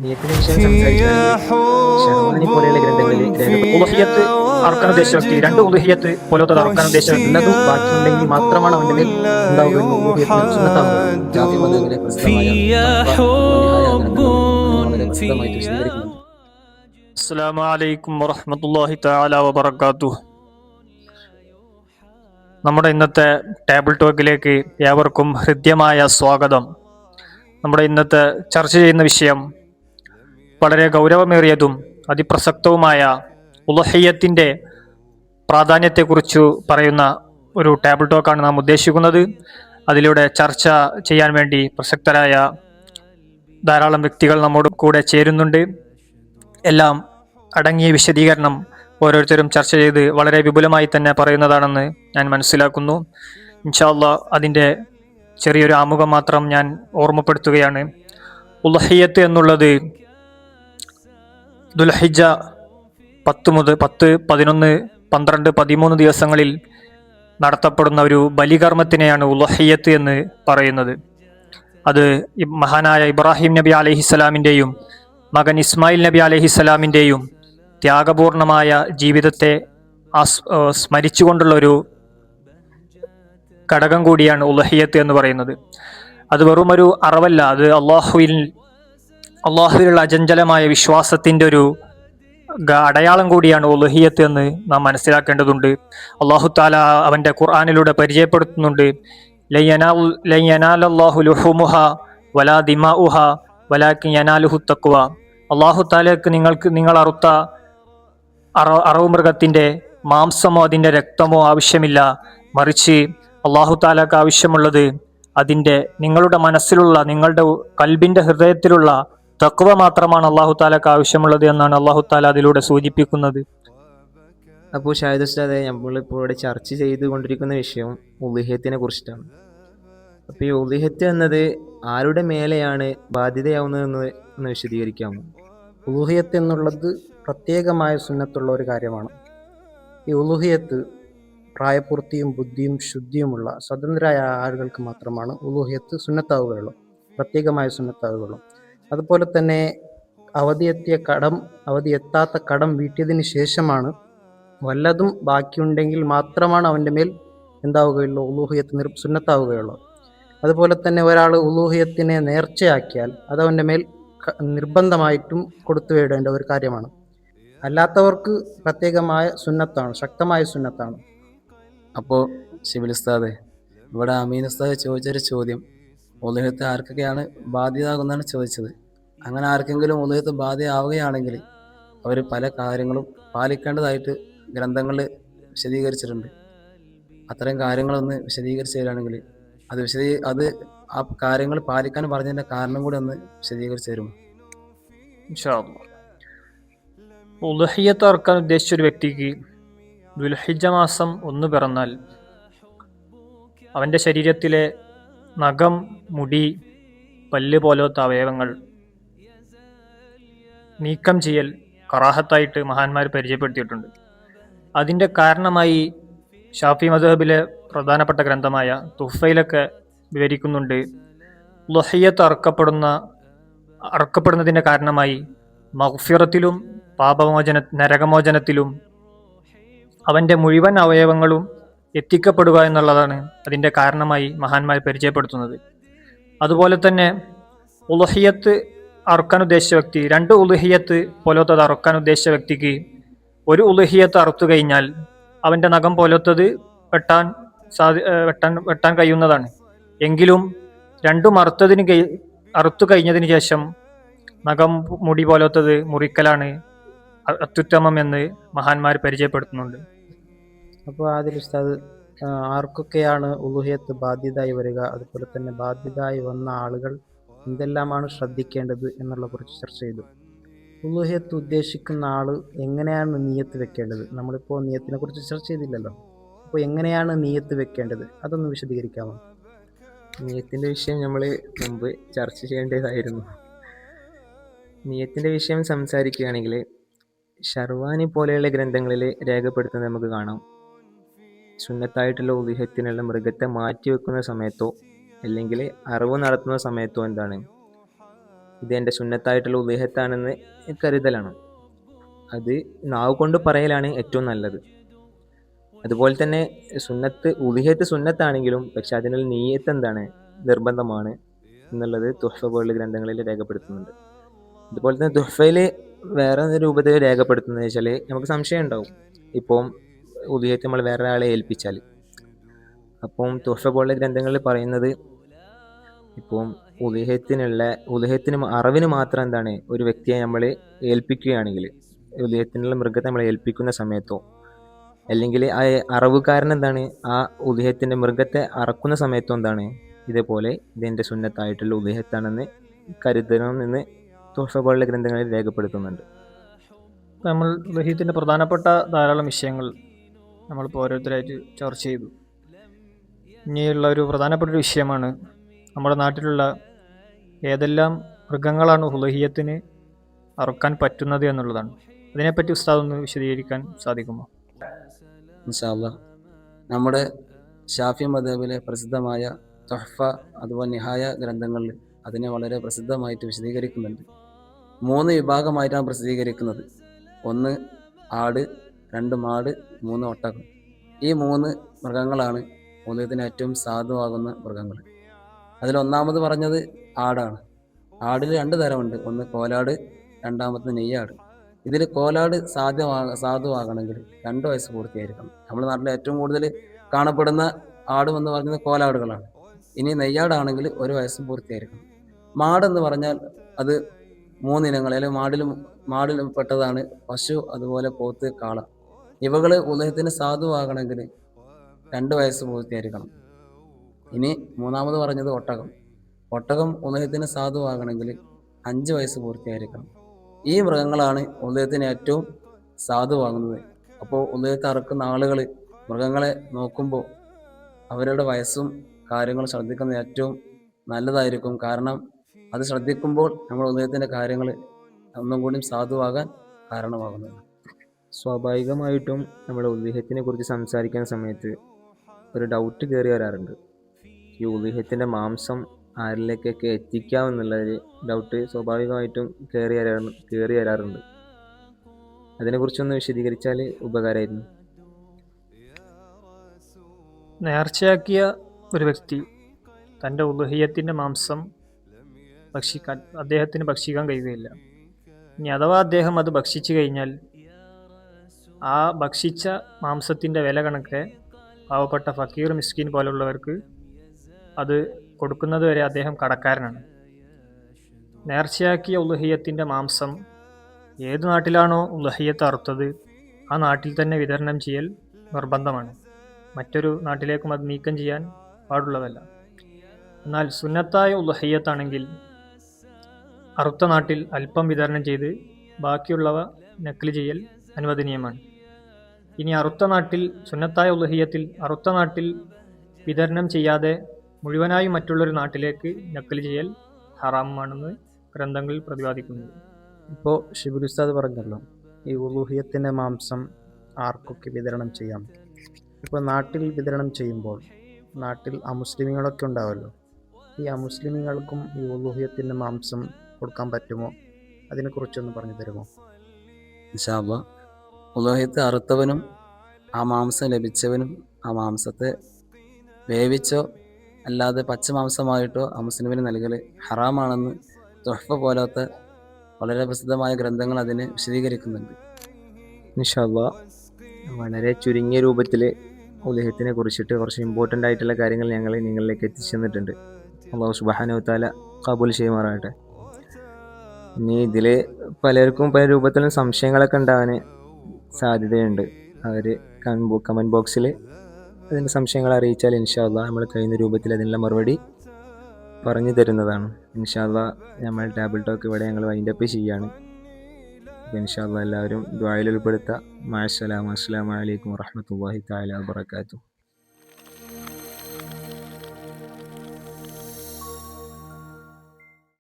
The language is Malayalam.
നിയത്തിനെ വിഷയം സംസാരിക്കുകയാണെങ്കിൽ ഷർവാനി പോലെയുള്ള ഗ്രന്ഥങ്ങളിൽ ഉളുഹിയ്യത്ത് അറക്കാൻ ഉദ്ദേശിച്ച വ്യക്തി രണ്ട് ഉളുഹിയ്യത്ത് പോലത്തെ അറക്കാൻ ഉദ്ദേശിച്ച എല്ലാതും ബാക്കിയുണ്ടെങ്കിൽ മാത്രമാണ് അവന്റെ മേൽ ഉണ്ടാവുകയും ഉളുഹിയ്യത്തിന് സുന്നത്താവുകയുള്ളൂ. ജാഫി മദ്ഹബിലെ പ്രസിദ്ധമായിട്ട് വിശദീകരിക്കുന്നുണ്ട്. അസ്സലാമു അലൈക്കും വറഹ്മത്തുള്ളാഹി തആല വബറകാതുഹു. നമ്മുടെ ഇന്നത്തെ ടേബിൾ ടോക്കിലേക്ക് ഏവർക്കും ഹൃദ്യമായ സ്വാഗതം. നമ്മുടെ ഇന്നത്തെ ചർച്ച ചെയ്യുന്ന വിഷയം വളരെ ഗൗരവമേറിയതും അതിപ്രസക്തവുമായ ഉളുഹിയ്യത്തിൻ്റെ പ്രാധാന്യത്തെക്കുറിച്ച് പറയുന്ന ഒരു ടേബിൾ ടോക്കാണ് നാം ഉദ്ദേശിക്കുന്നത്. അതിലൂടെ ചർച്ച ചെയ്യാൻ വേണ്ടി പ്രസക്തരായ ധാരാളം വ്യക്തികൾ നമ്മോട് കൂടെ ചേരുന്നുണ്ട്. എല്ലാം അടങ്ങിയ വിശദീകരണം ഓരോരുത്തരും ചർച്ച ചെയ്ത് വളരെ വിപുലമായി തന്നെ പറയുന്നതാണെന്ന് ഞാൻ മനസ്സിലാക്കുന്നു. ഇൻഷാ അല്ലാഹ് അതിൻ്റെ ചെറിയൊരു ആമുഖം മാത്രം ഞാൻ ഓർമ്മപ്പെടുത്തുകയാണ്. ഉളുഹിയ്യത്ത് എന്നുള്ളത് ദുൽഹിജ്ജ 10 മുതൽ 10, 11, 12, 13 ദിവസങ്ങളിൽ നടത്തപ്പെടുന്ന ഒരു ബലികർമ്മത്തിനെയാണ് ഉളുഹിയ്യത്ത് എന്ന് പറയുന്നത്. അത് മഹാനായ ഇബ്രാഹിം നബി അലൈഹിസ്സലാമിൻ്റെയും മകൻ ഇസ്മായിൽ നബി അലൈഹിസ്സലാമിൻ്റെയും ത്യാഗപൂർണമായ ജീവിതത്തെ സ്മരിച്ചുകൊണ്ടുള്ള ഒരു ഘടകം കൂടിയാണ് ഉളുഹിയ്യത്ത് എന്ന് പറയുന്നത്. അത് വെറും ഒരു അറിവല്ല, അത് അള്ളാഹുവിലുള്ള അചഞ്ചലമായ വിശ്വാസത്തിൻ്റെ ഒരു അടയാളം കൂടിയാണ് ഉളുഹിയ്യത്ത് എന്ന് നാം മനസ്സിലാക്കേണ്ടതുണ്ട്. അള്ളാഹു താല അവൻ്റെ ഖുർആനിലൂടെ പരിചയപ്പെടുത്തുന്നുണ്ട്. ലൻ യനാലല്ലാഹു ലുഹൂമുഹാ വലാ ദിമാഉഹാ വലാകിൻ യനാലുഹു തഖ്വ. അള്ളാഹു താലക്ക് നിങ്ങൾ അറുത്ത അറവ് മൃഗത്തിൻ്റെ മാംസമോ അതിൻ്റെ രക്തമോ ആവശ്യമില്ല, മറിച്ച് അള്ളാഹു താലക്ക് ആവശ്യമുള്ളത് അതിൻ്റെ നിങ്ങളുടെ മനസ്സിലുള്ള, നിങ്ങളുടെ കൽബിൻ്റെ ഹൃദയത്തിലുള്ള തഖ്വ മാത്രമാണ് അള്ളാഹു താലക്ക് ആവശ്യമുള്ളത് എന്നാണ് അള്ളാഹു താല അതിലൂടെ സൂചിപ്പിക്കുന്നത്. അപ്പോൾ ഷാഹിദ് ഉസ്താദെ, നമ്മളിപ്പോൾ ഇവിടെ ചർച്ച ചെയ്തുകൊണ്ടിരിക്കുന്ന വിഷയം ഉളുഹിയ്യത്തിനെ കുറിച്ചിട്ടാണ്. അപ്പോൾ ഈ ഉളുഹിയ്യത്ത് എന്നത് ആരുടെ മേലെയാണ് ബാധ്യതയാവുന്നതെന്ന് ഒന്ന് വിശദീകരിക്കാമോ? ഉളുഹിയ്യത്ത് എന്നുള്ളത് പ്രത്യേകമായ സുന്നത്തുള്ള ഒരു കാര്യമാണ്. ഈ ഉളുഹിയ്യത്ത് പ്രായപൂർത്തിയും ബുദ്ധിയും ശുദ്ധിയുമുള്ള സ്വതന്ത്രരായ ആളുകൾക്ക് മാത്രമാണ് ഉളുഹിയ്യത്ത് സുന്നത്താവുകയുള്ളൂ, പ്രത്യേകമായ സുന്നത്താവുകയുള്ളൂ. അതുപോലെ തന്നെ അവധി എത്താത്ത കടം വീട്ടിയതിന് ശേഷമാണ് വല്ലതും ബാക്കിയുണ്ടെങ്കിൽ മാത്രമാണ് അവൻ്റെ മേൽ എന്താവുകയുള്ളൂ, ഉളുഹിയ്യത്ത് സുന്നത്താവുകയുള്ളൂ. അതുപോലെ തന്നെ ഒരാൾ ഉളുഹിയ്യത്തിനെ നേർച്ചയാക്കിയാൽ അത് അവൻ്റെ മേൽ നിർബന്ധമായിട്ടും കൊടുത്തുവിടേണ്ട ഒരു കാര്യമാണ്. അല്ലാത്തവർക്ക് പ്രത്യേകമായ സുന്നത്താണ്, ശക്തമായ സുന്നത്താണ്. അപ്പോൾ ഷിബിൽ ഉസ്താദെ, ഇവിടെ അമീൻ ഉസ്താദ് ചോദിച്ചൊരു ചോദ്യം, ഉളുഹിയ്യത്ത് ആർക്കൊക്കെയാണ് ബാധ്യതയാകുന്നതാണ് ചോദിച്ചത്. അങ്ങനെ ആർക്കെങ്കിലും ഉളുഹിയ്യത്ത് ബാധ്യമാവുകയാണെങ്കിൽ അവർ പല കാര്യങ്ങളും പാലിക്കേണ്ടതായിട്ട് ഗ്രന്ഥങ്ങളിൽ വിശദീകരിച്ചിട്ടുണ്ട്. അത്തരം കാര്യങ്ങളൊന്ന് വിശദീകരിച്ച് തരികയാണെങ്കിൽ അത് ആ കാര്യങ്ങൾ പാലിക്കാൻ പറഞ്ഞതിൻ്റെ കാരണം കൂടി ഒന്ന് വിശദീകരിച്ച് തരുമോ? ഇൻഷാ അല്ലാഹ്. ഉളുഹിയ്യത്ത് അറക്കാൻ ഉദ്ദേശിച്ച ഒരു വ്യക്തിക്ക് ദുൽഹിജ്ജ മാസം 1 പിറന്നാൽ അവൻ്റെ ശരീരത്തിലെ നഖം, മുടി, പല്ല് പോലത്തെ അവയവങ്ങൾ നീക്കം ചെയ്യൽ കറാഹത്തായിട്ട് മഹാന്മാർ പരിചയപ്പെടുത്തിയിട്ടുണ്ട്. അതിൻ്റെ കാരണമായി ഷാഫി മദ്ഹബിലെ പ്രധാനപ്പെട്ട ഗ്രന്ഥമായ തുഹ്ഫയിലൊക്കെ വിവരിക്കുന്നുണ്ട്. ഉളുഹിയ്യത്ത് അറക്കപ്പെടുന്നതിൻ്റെ കാരണമായി മഗ്ഫിറത്തിലും നരകമോചനത്തിലും അവൻ്റെ മുഴുവൻ അവയവങ്ങളും എത്തിക്കപ്പെടുക എന്നുള്ളതാണ് അതിൻ്റെ കാരണമായി മഹാന്മാർ പരിചയപ്പെടുത്തുന്നത്. അതുപോലെ തന്നെ ഉളുഹിയ്യത്ത് അറുക്കാൻ ഉദ്ദേശിച്ച വ്യക്തി, 2 ഉളുഹിയ്യത്ത് പോലത്തത് അറുക്കാൻ ഉദ്ദേശിച്ച വ്യക്തിക്ക് ഒരു ഉളുഹിയ്യത്ത് അറുത്തു കഴിഞ്ഞാൽ അവൻ്റെ നഖം പോലത്തത് വെട്ടാൻ കഴിയുന്നതാണ്. എങ്കിലും 2ഉം അറുത്തു കഴിഞ്ഞതിന് ശേഷം നഖം, മുടി പോലത്തത് മുറിക്കലാണ് അത്യുത്തമം എന്ന് മഹാന്മാർ പരിചയപ്പെടുത്തുന്നുണ്ട്. അപ്പോൾ ആദിൽ ഉസ്താദ്, ആർക്കൊക്കെയാണ് ഉളുഹിയ്യത്ത് ബാധ്യതയായി വരിക, അതുപോലെ തന്നെ ബാധ്യതയായി വന്ന ആളുകൾ എന്തെല്ലാമാണ് ശ്രദ്ധിക്കേണ്ടത് എന്നുള്ള കുറിച്ച് ചർച്ച ചെയ്തു. ഉളുഹിയ്യത്ത് ഉദ്ദേശിക്കുന്ന ആൾ എങ്ങനെയാണ് നിയ്യത്ത് വെക്കേണ്ടത്? നമ്മളിപ്പോൾ നിയ്യത്തിനെ കുറിച്ച് ചർച്ച ചെയ്തില്ലല്ലോ. അപ്പോൾ എങ്ങനെയാണ് നിയ്യത്ത് വെക്കേണ്ടത്, അതൊന്ന് വിശദീകരിക്കാമോ? നിയത്തിൻ്റെ വിഷയം നമ്മൾ മുമ്പ് ചർച്ച ചെയ്യേണ്ടതായിരുന്നു. നിയത്തിൻ്റെ വിഷയം സംസാരിക്കുകയാണെങ്കിൽ ഷർവാനി പോലെയുള്ള ഗ്രന്ഥങ്ങളിൽ രേഖപ്പെടുത്തുന്നത് നമുക്ക് കാണാം. സുന്നത്തായിട്ടുള്ള ഉളുഹിയ്യത്തിനുള്ള മൃഗത്തെ മാറ്റി വെക്കുന്ന സമയത്തോ അല്ലെങ്കിൽ അറവ് നടത്തുന്ന സമയത്തോ എന്താണ് ഇത് എൻ്റെ സുന്നത്തായിട്ടുള്ള ഉദീഹത്താണെന്ന് കരുതലാണ്. അത് നാവ് കൊണ്ട് പറയലാണ് ഏറ്റവും നല്ലത്. അതുപോലെ തന്നെ ഉദീഹത്ത് സുന്നത്താണെങ്കിലും പക്ഷെ അതിനുള്ള നീയത്ത് എന്താണ്, നിർബന്ധമാണ് എന്നുള്ളത് തുഹ്ഫ പോലുള്ള ഗ്രന്ഥങ്ങളിൽ രേഖപ്പെടുത്തുന്നുണ്ട്. അതുപോലെ തന്നെ തുഹ്ഫയിൽ വേറെ രൂപത്തിൽ രേഖപ്പെടുത്തുന്നത് വെച്ചാൽ നമുക്ക് സംശയം ഉണ്ടാവും. ഇപ്പം ഉദീഹത്ത് നമ്മൾ വേറെ ആളെ ഏൽപ്പിച്ചാൽ, അപ്പം തുഹ്ഫ പോലുള്ള ഗ്രന്ഥങ്ങളിൽ പറയുന്നത് ഇപ്പം ഉദീഹത്തിന് അറിവിന് മാത്രം എന്താണ് ഒരു വ്യക്തിയെ നമ്മൾ ഏൽപ്പിക്കുകയാണെങ്കിൽ, ഉദീഹത്തിനുള്ള മൃഗത്തെ നമ്മൾ ഏൽപ്പിക്കുന്ന സമയത്തോ അല്ലെങ്കിൽ ആ അറവുകാരൻ എന്താണ് ആ ഉദീഹത്തിൻ്റെ മൃഗത്തെ അറക്കുന്ന സമയത്തോ എന്താണ് ഇതേപോലെ ഇതിൻ്റെ സുന്നത്തായിട്ടുള്ള ഉദീഹത്താണെന്ന് കരുതണമെന്ന് തുഹ്ഫ പോലുള്ള ഗ്രന്ഥങ്ങളിൽ രേഖപ്പെടുത്തുന്നുണ്ട്. നമ്മൾ ഉലഹിയത്തിൻ്റെ പ്രധാനപ്പെട്ട ധാരാളം വിഷയങ്ങൾ നമ്മളിപ്പോൾ ഓരോരുത്തരായിട്ട് ചർച്ച ചെയ്തു. ഇനിയുള്ള ഒരു പ്രധാനപ്പെട്ട ഒരു വിഷയമാണ് നമ്മുടെ നാട്ടിലുള്ള ഏതെല്ലാം മൃഗങ്ങളാണ് ഉലഹിയത്തിന് അറുക്കാൻ പറ്റുന്നത് എന്നുള്ളതാണ്. അതിനെപ്പറ്റി ഉസ്താദ് ഒന്ന് വിശദീകരിക്കാൻ സാധിക്കുമോ? ഇൻഷാ അല്ലാഹ്. നമ്മുടെ ഷാഫി മദ്ഹബിലെ പ്രസിദ്ധമായ തുഹ്ഫ അതുപോലെ നിഹായ ഗ്രന്ഥങ്ങളിൽ അതിനെ വളരെ പ്രസിദ്ധമായിട്ട് വിശദീകരിക്കുന്നുണ്ട്. 3 വിഭാഗമായിട്ടാണ് പ്രസിദ്ധീകരിക്കുന്നത്. 1 ആട്, 2 മാട്, 3 ഒട്ടകം. ഈ 3 മൃഗങ്ങളാണ് ഉദീഹത്തിന് ഏറ്റവും സാധുവാകുന്ന മൃഗങ്ങൾ. അതിൽ ഒന്നാമത് പറഞ്ഞത് ആടാണ്. ആടിൽ 2 തരമുണ്ട്. ഒന്ന് കോലാട്, രണ്ടാമത്തെ നെയ്യാട്. ഇതിൽ കോലാട് സാധുവാകണമെങ്കിൽ 2 വയസ്സ് പൂർത്തിയായിരിക്കണം. നമ്മുടെ നാട്ടിൽ ഏറ്റവും കൂടുതൽ കാണപ്പെടുന്ന ആടും എന്ന് പറയുന്നത് കോലാടുകളാണ്. ഇനി നെയ്യാടാണെങ്കിൽ 1 വയസ്സും പൂർത്തിയായിരിക്കണം. മാടെന്ന് പറഞ്ഞാൽ അത് 3 ഇനങ്ങൾ, അല്ലെങ്കിൽ മാടിലും പെട്ടതാണ് പശു, അതുപോലെ പോത്ത്, കാള. ഇവകൾ ഉദീഹത്തിന് സാധുവാകണമെങ്കിൽ 2 വയസ്സ് പൂർത്തിയായിരിക്കണം. ഇനി മൂന്നാമത് പറഞ്ഞത് ഒട്ടകം ഉദീഹത്തിന് സാധുവാകണമെങ്കിൽ 5 വയസ്സ് പൂർത്തിയായിരിക്കണം. ഈ മൃഗങ്ങളാണ് ഉദീഹത്തിന് ഏറ്റവും സാധുവാകുന്നത്. അപ്പോൾ ഉദീഹത്ത് അറുക്കുന്ന ആളുകൾ മൃഗങ്ങളെ നോക്കുമ്പോൾ അവരുടെ വയസ്സും കാര്യങ്ങളും ശ്രദ്ധിക്കുന്നത് ഏറ്റവും നല്ലതായിരിക്കും. കാരണം അത് ശ്രദ്ധിക്കുമ്പോൾ നമ്മൾ ഉദീഹത്തിൻ്റെ കാര്യങ്ങൾ ഒന്നും കൂടി സാധുവാകാൻ കാരണമാകുന്നത്. സ്വാഭാവികമായിട്ടും നമ്മുടെ ഉദീഹത്തിനെ കുറിച്ച് സംസാരിക്കുന്ന സമയത്ത് ഒരു ഡൗട്ട് കയറി വരാറുണ്ട്. ഈ ഉദീഹത്തിൻ്റെ മാംസം ആരിലേക്കൊക്കെ എത്തിക്കാമെന്നുള്ളൊരു ഡൗട്ട് സ്വാഭാവികമായിട്ടും കയറി വരാറുണ്ട്. അതിനെക്കുറിച്ചൊന്ന് വിശദീകരിച്ചാൽ ഉപകാരമായിരുന്നു. നേർച്ചയാക്കിയ ഒരു വ്യക്തി തൻ്റെ ഉലഹിയത്തിൻ്റെ മാംസം അദ്ദേഹത്തിന് ഭക്ഷിക്കാൻ കഴിയുകയില്ല. ഇനി അഥവാ അദ്ദേഹം അത് ഭക്ഷിച്ചു കഴിഞ്ഞാൽ ആ ഭക്ഷിച്ച മാംസത്തിൻ്റെ വില കണക്കെ പാവപ്പെട്ട ഫക്കീർ, മിസ്കീൻ പോലുള്ളവർക്ക് അത് കൊടുക്കുന്നത് വരെ അദ്ദേഹം കടക്കാരനാണ്. നേർച്ചയാക്കിയ ഉലഹിയത്തിൻ്റെ മാംസം ഏത് നാട്ടിലാണോ ഉലഹിയത്ത് അറുത്തത് ആ നാട്ടിൽ തന്നെ വിതരണം ചെയ്യൽ നിർബന്ധമാണ്. മറ്റൊരു നാട്ടിലേക്കും അത് നീക്കം ചെയ്യാൻ പാടുള്ളതല്ല. എന്നാൽ സുന്നത്തായ ഉലഹിയത്താണെങ്കിൽ അറുത്ത നാട്ടിൽ അല്പം വിതരണം ചെയ്ത് ബാക്കിയുള്ളവ നക്ല് ചെയ്യൽ അനുവദനീയമാണ്. ഇനി സുന്നത്തായ ഉലഹിയത്തിൽ അറുത്ത നാട്ടിൽ വിതരണം ചെയ്യാതെ മുഴുവനായും മറ്റുള്ളൊരു നാട്ടിലേക്ക് നക്ല് ചെയ്യൽ ഹറാമാണെന്ന് ഗ്രന്ഥങ്ങളിൽ പ്രതിപാദിക്കുന്നത്. ഇപ്പോൾ ഷിബിൽ ഉസ്താദ് പറഞ്ഞല്ലോ, ഈ ഉലൂഹിയത്തിൻ്റെ മാംസം ആർക്കൊക്കെ വിതരണം ചെയ്യാം. ഇപ്പോൾ നാട്ടിൽ വിതരണം ചെയ്യുമ്പോൾ നാട്ടിൽ അമുസ്ലിമികളൊക്കെ ഉണ്ടാവുമല്ലോ, ഈ അമുസ്ലിമികൾക്കും ഈ ഉലൂഹിയത്തിൻ്റെ മാംസം കൊടുക്കാൻ പറ്റുമോ? അതിനെക്കുറിച്ചൊന്ന് പറഞ്ഞു തരുമോ? ഇൻഷാ അല്ലാഹ്. ഉലൂഹിയത്ത് അറുത്തവനും ആ മാംസം ലഭിച്ചവനും ആ മാംസത്തെ വേവിച്ചോ അല്ലാതെ പച്ചമാംസമായിട്ടോ ആ മുസ്ലിമിന് നൽകൽ ഹറാമാണെന്ന് തുഹ്ഫ പോലത്തെ വളരെ പ്രസിദ്ധമായ ഗ്രന്ഥങ്ങൾ അതിനെ വിശദീകരിക്കുന്നുണ്ട്. ഇൻഷാ അല്ലാഹ് വളരെ ചുരുങ്ങിയ രൂപത്തിൽ ഉലൂഹിയത്തിനെ കുറിച്ചിട്ട് കുറച്ച് ഇമ്പോർട്ടൻ്റ് ആയിട്ടുള്ള കാര്യങ്ങൾ ഞങ്ങൾ നിങ്ങളിലേക്ക് എത്തിച്ചു തന്നിട്ടുണ്ട്. അല്ലാഹു സുബ്ഹാനഹു വ തആല ഖബൂൽ ചെയ്യുമാറാകട്ടെ. ഇനി ഇതിൽ പലർക്കും പല രൂപത്തിലും സംശയങ്ങളൊക്കെ ഉണ്ടാകാൻ സാധ്യതയുണ്ട്. അവർ കമൻറ്റ് ബോക്സിൽ അതിൻ്റെ സംശയങ്ങൾ അറിയിച്ചാൽ ഇൻഷാ അല്ലാഹ് നമ്മൾ കഴിയുന്ന രൂപത്തിൽ അതിനുള്ള മറുപടി പറഞ്ഞു തരുന്നതാണ്. ഇൻഷാ അല്ലാഹ് നമ്മൾ ടേബിൾ ടോക്ക് ഇവിടെ ഞങ്ങൾ വൈൻഡപ്പ് ചെയ്യുകയാണ്. അപ്പോൾ ഇൻഷാ അല്ലാഹ് എല്ലാവരും ദുആയിൽ ഉൾപ്പെടുത്തുക. മഅസ്സലാമു അസ്സലാമു അലൈക്കും വറഹ്മത്തുള്ളാഹി തആല വബറകാതുഹു.